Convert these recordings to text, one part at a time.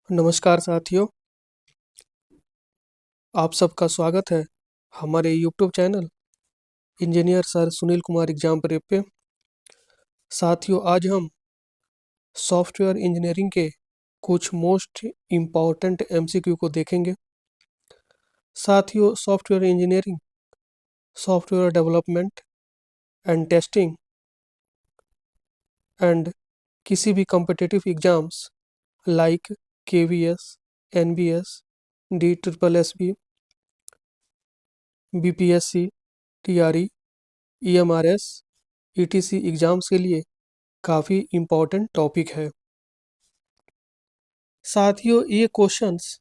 नमस्कार साथियों, आप सबका स्वागत है हमारे YouTube channel engineer sir Sunil Kumar exam prep पे। साथियों, आज हम सॉफ्टवेयर इंजीनियरिंग के कुछ मोस्ट इम्पॉर्टेंट एमसीक्यू को देखेंगे। साथियों, software engineering, software development and testing and किसी भी competitive exams like KVS, NBS, D triple S B, BPSC, TRE, EMRS, ETC exams के लिए काफ़ी इम्पोर्टेंट टॉपिक है। साथियों, ये क्वेश्चंस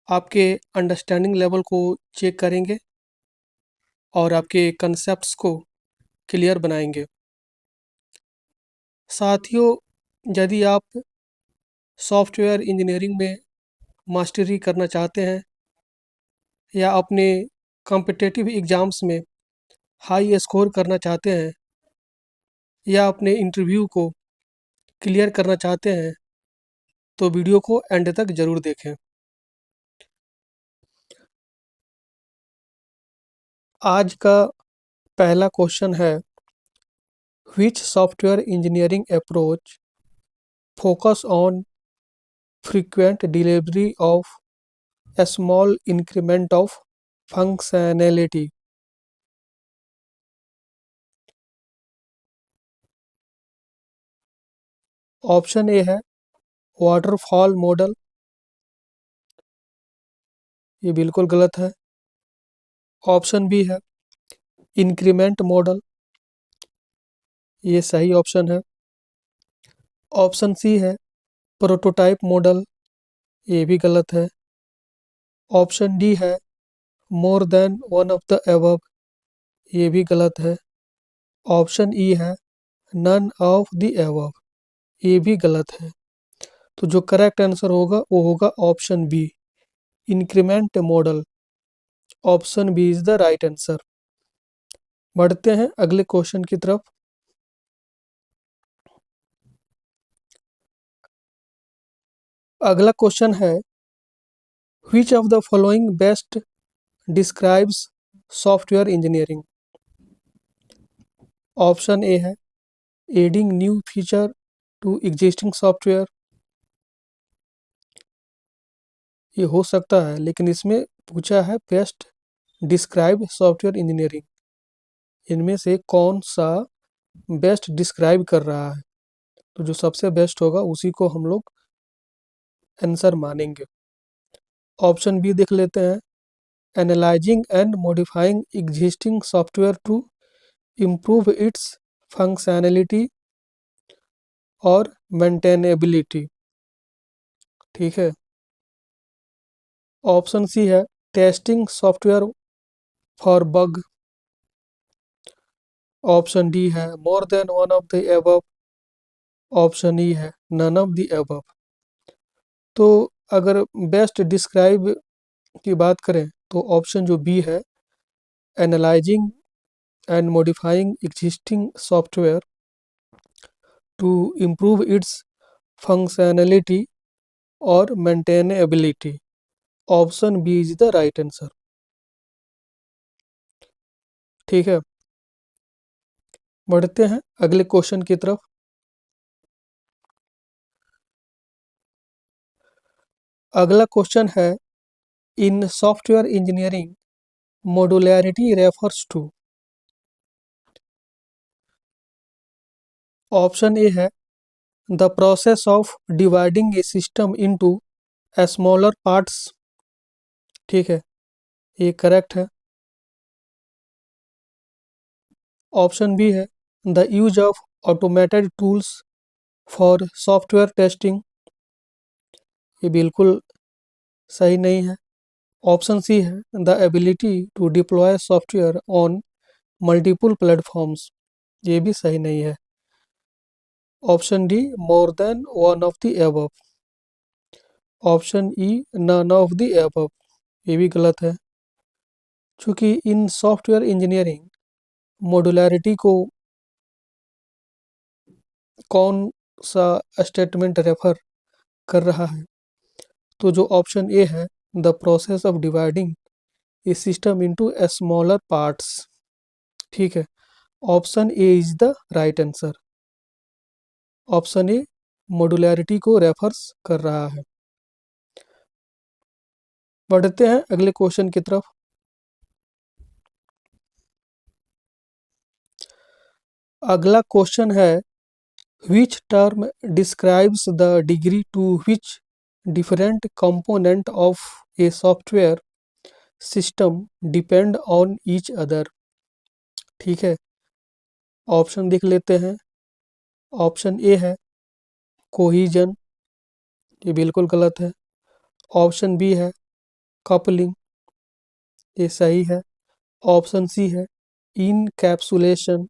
आपके अंडरस्टैंडिंग लेवल को चेक करेंगे और आपके कंसेप्ट्स को क्लियर बनाएंगे। साथियों, यदि आप सॉफ्टवेयर इंजीनियरिंग में मास्टरी करना चाहते हैं या अपने कॉम्पिटिटिव एग्ज़ाम्स में हाई स्कोर करना चाहते हैं या अपने इंटरव्यू को क्लियर करना चाहते हैं तो वीडियो को एंड तक ज़रूर देखें। आज का पहला क्वेश्चन है, Which software engineering approach focus on frequent delivery of a small increment of functionality? Option A है वाटरफॉल मॉडल, ये बिल्कुल गलत है। ऑप्शन बी है इंक्रीमेंट मॉडल, ये सही ऑप्शन है। ऑप्शन सी है प्रोटोटाइप मॉडल, ये भी गलत है। ऑप्शन डी है more than one of the above, ये भी गलत है। ऑप्शन ई है नन ऑफ द अबव, ये भी गलत है। तो जो करेक्ट आंसर होगा वो होगा option B, increment model. Option B is the right answer. बढ़ते हैं अगले क्वेश्चन की तरफ। अगला क्वेश्चन है, which of the following best describes software engineering? Option A है adding new feature to existing software, ये हो सकता है, लेकिन इसमें पूछा है बेस्ट डिस्क्राइब सॉफ्टवेयर इंजीनियरिंग, इनमें से कौन सा बेस्ट डिस्क्राइब कर रहा है। तो जो सबसे बेस्ट होगा उसी को हम लोग आंसर मानेंगे। ऑप्शन बी देख लेते हैं, analyzing and modifying existing software to improve its functionality और मेंटेनेबिलिटी। ठीक है। ऑप्शन सी है testing software for bug. Option D है more than one of the above. Option E है नन ऑफ द अबव। तो अगर बेस्ट डिस्क्राइब की बात करें तो ऑप्शन जो बी है, analyzing and modifying existing software to improve its functionality और maintainability, option B is the right answer. ठीक है। बढ़ते हैं अगले क्वेश्चन की तरफ। अगला क्वेश्चन है, in software engineering modularity refers to. Option A है the process of dividing a system into smaller parts. ठीक है, ये करेक्ट है। ऑप्शन बी है the use of automated tools for software testing, ये बिल्कुल सही नहीं है। ऑप्शन सी है the ability to deploy software on multiple platforms, ये भी सही नहीं है। Option D more than one of the above. Option E none of the above, ये भी गलत है। चूँकि इन सॉफ्टवेयर इंजीनियरिंग मॉड्यूलैरिटी को कौन सा स्टेटमेंट रेफर कर रहा है, तो जो ऑप्शन ए है, the process of dividing a system into smaller parts. ठीक है, option A is the right answer. Option A modularity को रेफर्स कर रहा है। बढ़ते हैं अगले क्वेश्चन की तरफ। अगला क्वेश्चन है, which term describes the degree to which different component of a software system depend on each other। ठीक है, ऑप्शन देख लेते हैं। ऑप्शन ए है कोहिजन, ये बिल्कुल गलत है। ऑप्शन बी है कपलिंग, ये सही है। ऑप्शन सी है इनकैप्सुलेशन,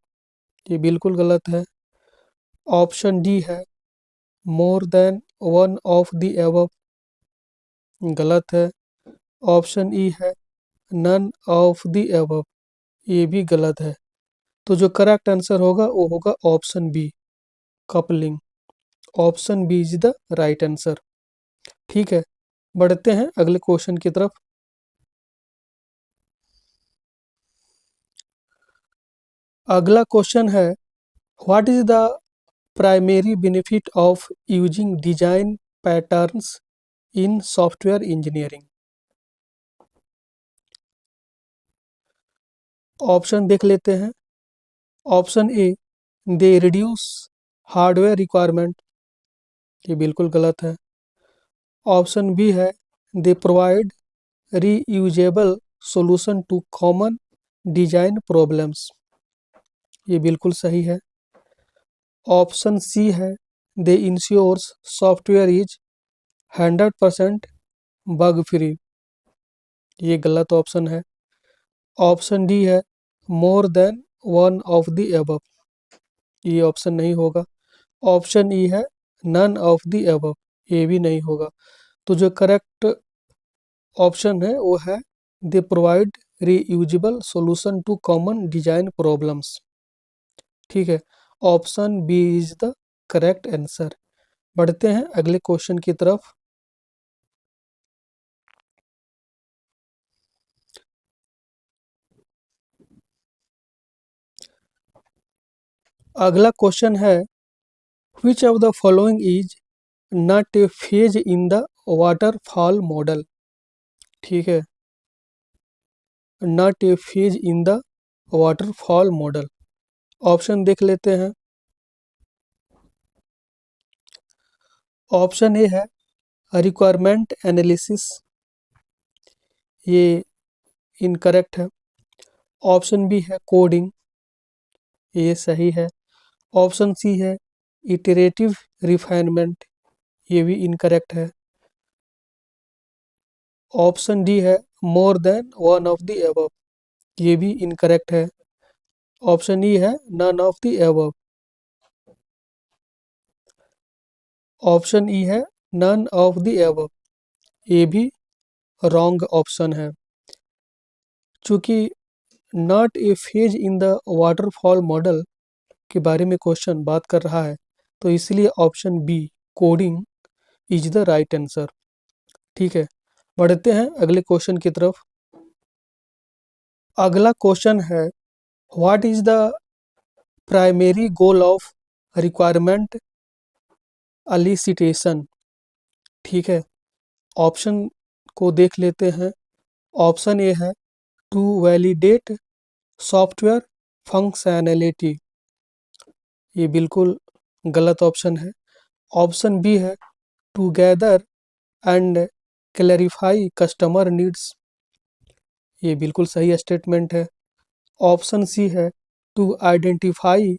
ये बिल्कुल गलत है। ऑप्शन डी है more than one of the above, गलत है। ऑप्शन ई है नन ऑफ द एबव, ये भी गलत है। तो जो करेक्ट आंसर होगा वो होगा option B, coupling. Option B is the right answer. ठीक है, बढ़ते हैं अगले क्वेश्चन की तरफ। अगला क्वेश्चन है, what is the primary benefit of using design patterns in software engineering. Option देख लेते हैं। Option A, they reduce hardware requirement, ये बिल्कुल गलत है। ऑप्शन बी है they provide reusable solution to common design problems, ये बिल्कुल सही है। ऑप्शन सी है they ensures software is 100% bug free, ये गलत ऑप्शन है। ऑप्शन डी है more than one of the above, ये ऑप्शन नहीं होगा। ऑप्शन ई है नन ऑफ द एबव, ये भी नहीं होगा। तो जो करेक्ट ऑप्शन है वो है they provide reusable solution to common design problems. ठीक है, option B is the correct answer. बढ़ते हैं अगले क्वेश्चन की तरफ। अगला क्वेश्चन है, which of the following is not a phase in the waterfall model। ठीक है, not a phase in the waterfall model। Option देख लेते हैं। ऑप्शन ए है रिक्वायरमेंट एनालिसिस, ये इनकरेक्ट है। ऑप्शन बी है कोडिंग, ये सही है। ऑप्शन सी है इटरेटिव रिफाइनमेंट, ये भी इनकरेक्ट है। ऑप्शन डी है more than one of the above, ये भी इनकरेक्ट है। ऑप्शन ई है none of the above. Option E है नन ऑफ द एबव, ये भी रॉन्ग ऑप्शन है। चूंकि not A phase in the waterfall model के बारे में क्वेश्चन बात कर रहा है, तो इसलिए option B coding is the right answer. ठीक है, बढ़ते हैं अगले क्वेश्चन की तरफ। अगला क्वेश्चन है, what is the primary goal of requirement elicitation. ठीक है, ऑप्शन को देख लेते हैं। ऑप्शन ए है टू वैलिडेट सॉफ्टवेयर फंक्शनैलिटी, ये बिल्कुल गलत ऑप्शन है। ऑप्शन बी है to gather and clarify customer needs, ये बिल्कुल सही स्टेटमेंट है। ऑप्शन सी है टू आइडेंटिफाई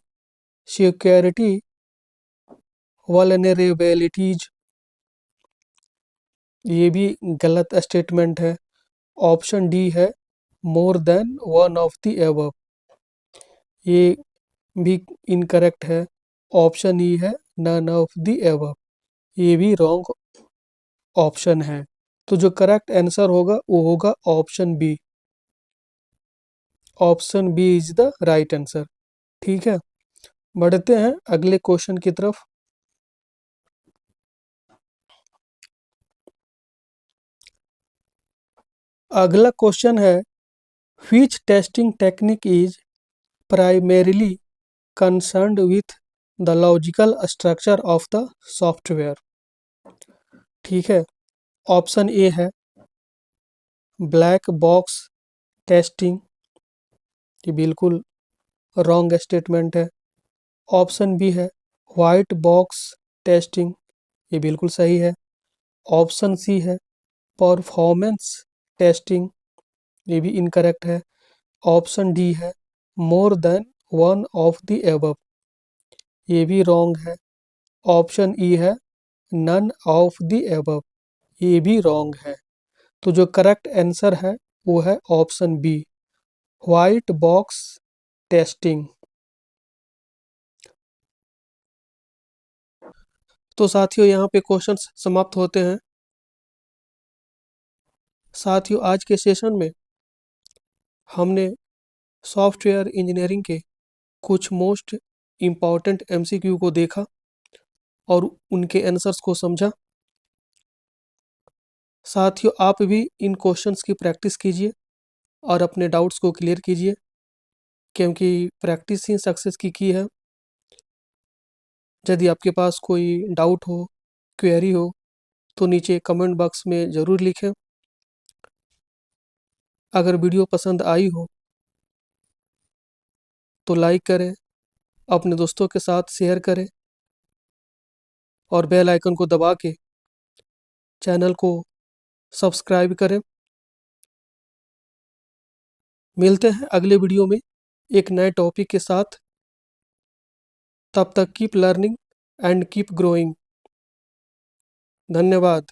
सिक्योरिटी वल्नरेबिलिटीज, ये भी गलत स्टेटमेंट है। ऑप्शन डी है more than one of the above, ये भी इनकरेक्ट है। ऑप्शन ई है नन ऑफ द एबव, ये भी रॉन्ग ऑप्शन है। तो जो करेक्ट आंसर होगा वो होगा option B. Option B is the right answer. ठीक है, बढ़ते हैं अगले क्वेश्चन की तरफ। अगला क्वेश्चन है, which testing technique is primarily concerned with the logical structure of the software? ठीक है, ऑप्शन ए है ब्लैक बॉक्स टेस्टिंग, ये बिल्कुल रॉन्ग स्टेटमेंट है। ऑप्शन बी है वाइट बॉक्स टेस्टिंग, ये बिल्कुल सही है। ऑप्शन सी है परफॉर्मेंस टेस्टिंग, ये भी इनकरेक्ट है। ऑप्शन डी है more than one of the above, ये भी रॉन्ग है। ऑप्शन ई है नन ऑफ द एबव, ये भी रॉन्ग है। तो जो करेक्ट आंसर है वो है option B, white box testing. तो साथियों यहाँ पे क्वेश्चंस समाप्त होते हैं। साथियों आज के सेशन में हमने सॉफ्टवेयर इंजीनियरिंग के कुछ मोस्ट इम्पॉर्टेंट एमसीक्यू को देखा और उनके आंसर्स को समझा। साथियों आप भी इन क्वेश्चंस की प्रैक्टिस कीजिए और अपने डाउट्स को क्लियर कीजिए, क्योंकि प्रैक्टिस ही सक्सेस की है। यदि आपके पास कोई डाउट हो, क्वेरी हो, तो नीचे कमेंट बॉक्स में ज़रूर लिखें। अगर वीडियो पसंद आई हो तो लाइक करें, अपने दोस्तों के साथ शेयर करें और बेल आइकन को दबा के चैनल को सब्सक्राइब करें। मिलते हैं अगले वीडियो में एक नए टॉपिक के साथ। तब तक keep learning and keep growing. धन्यवाद।